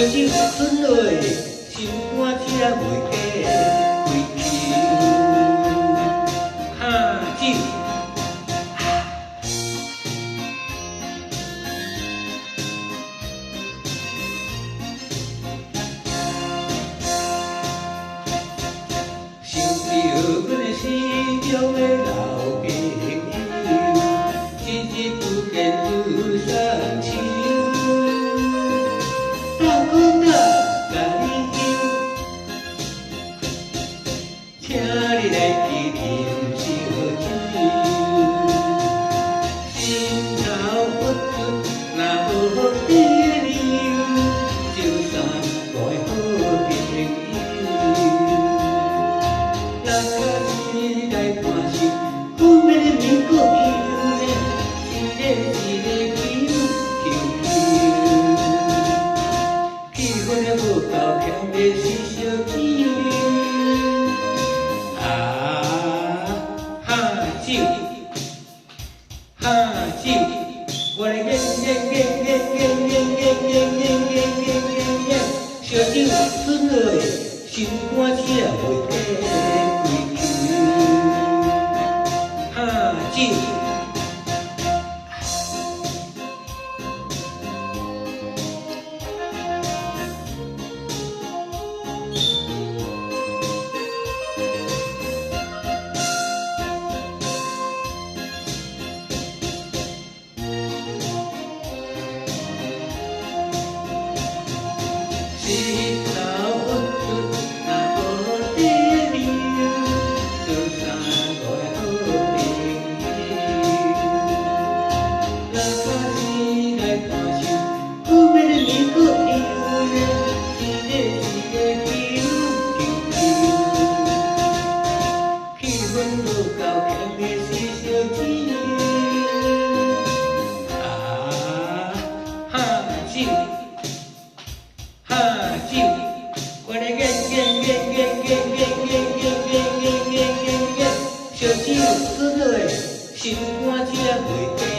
酒春来，心肝只袂过归去。哈酒，想着阮的心中的老朋友，一日不见如山丘。请你来去饮烧酒，心头不出若无别理由，就算爱好朋友。若假使来看手，阮要的面阁幽咧，一个一个求求，气氛还无够强烈是烧钱。哈酒，我来演，烧酒春来，心肝只袂过归去。哈酒。心头不出若无别理由，就算爱好朋友。若假使来看手，阮要的面阁幽咧，一个一个求，气氛无够强烈是烧钱。哈酒。哈酒，我来演，烧酒春来，心肝只袂过。